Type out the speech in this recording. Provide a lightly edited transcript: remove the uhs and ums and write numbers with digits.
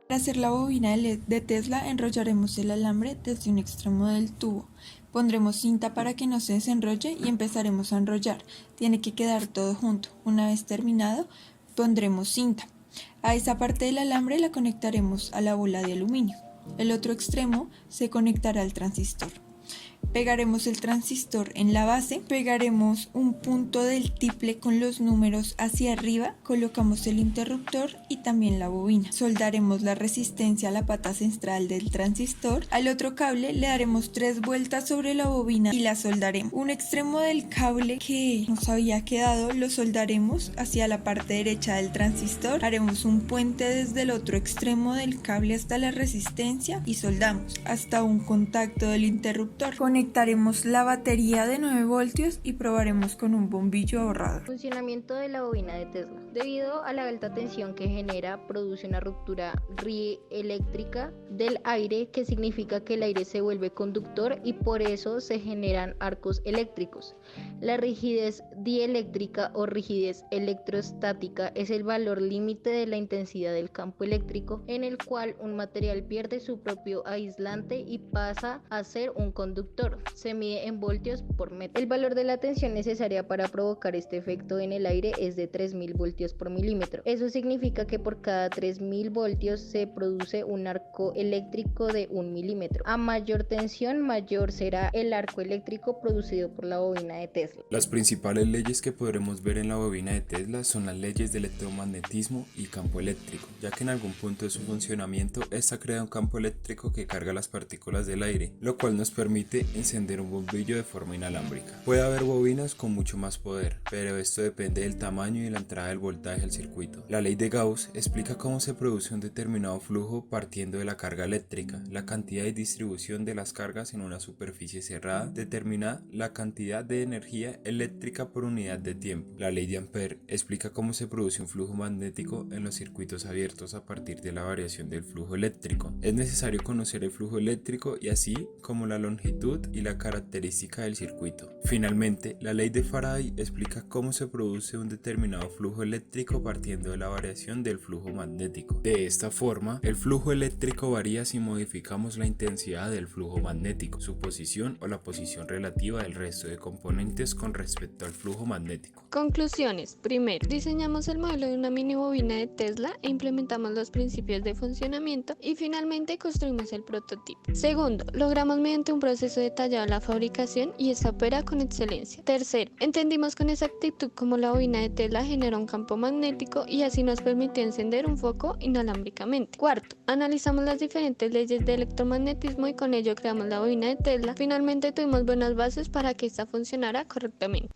Para hacer la bobina de LED de Tesla, enrollaremos el alambre desde un extremo del tubo. Pondremos cinta para que no se desenrolle y empezaremos a enrollar. Tiene que quedar todo junto. Una vez terminado, pondremos cinta. A esa parte del alambre la conectaremos a la bola de aluminio. El otro extremo se conectará al transistor. Pegaremos el transistor en la base, pegaremos un punto del tiple con los números hacia arriba, colocamos el interruptor y también la bobina. Soldaremos la resistencia a la pata central del transistor. Al otro cable le daremos 3 vueltas sobre la bobina y la soldaremos. Un extremo del cable que nos había quedado lo soldaremos hacia la parte derecha del transistor. Haremos un puente desde el otro extremo del cable hasta la resistencia y soldamos hasta un contacto del interruptor. Conectaremos la batería de 9 voltios y probaremos con un bombillo ahorrador. Funcionamiento de la bobina de Tesla. Debido a la alta tensión que genera, produce una ruptura eléctrica del aire, que significa que el aire se vuelve conductor y por eso se generan arcos eléctricos. La rigidez dieléctrica o rigidez electrostática es el valor límite de la intensidad del campo eléctrico en el cual un material pierde su propio aislante y pasa a ser un conductor. Se mide en voltios por metro. El valor de la tensión necesaria para provocar este efecto en el aire es de 3000 voltios por milímetro. Eso significa que por cada 3000 voltios se produce un arco eléctrico de 1 milímetro. A mayor tensión, mayor será el arco eléctrico producido por la bobina de Tesla. Las principales leyes que podremos ver en la bobina de Tesla son las leyes de electromagnetismo y campo eléctrico, ya que en algún punto de su funcionamiento esta crea un campo eléctrico que carga las partículas del aire, lo cual nos permite encender un bombillo de forma inalámbrica. Puede haber bobinas con mucho más poder, pero esto depende del tamaño y la entrada del voltaje al circuito. La ley de Gauss explica cómo se produce un determinado flujo partiendo de la carga eléctrica. La cantidad y distribución de las cargas en una superficie cerrada determina la cantidad de energía eléctrica por unidad de tiempo. La ley de Ampère explica cómo se produce un flujo magnético en los circuitos abiertos a partir de la variación del flujo eléctrico. Es necesario conocer el flujo eléctrico y así como la longitud y la característica del circuito. Finalmente, la ley de Faraday explica cómo se produce un determinado flujo eléctrico partiendo de la variación del flujo magnético. De esta forma, el flujo eléctrico varía si modificamos la intensidad del flujo magnético, su posición o la posición relativa del resto de componentes con respecto al flujo magnético. Conclusiones. Primero, diseñamos el modelo de una mini bobina de Tesla e implementamos los principios de funcionamiento y finalmente construimos el prototipo. Segundo, logramos mediante un proceso detallado la fabricación y esta opera con excelencia. Tercero, entendimos con exactitud cómo la bobina de Tesla genera un campo magnético y así nos permitió encender un foco inalámbricamente. Cuarto, analizamos las diferentes leyes de electromagnetismo y con ello creamos la bobina de Tesla. Finalmente tuvimos buenas bases para que esta funcionara correctamente.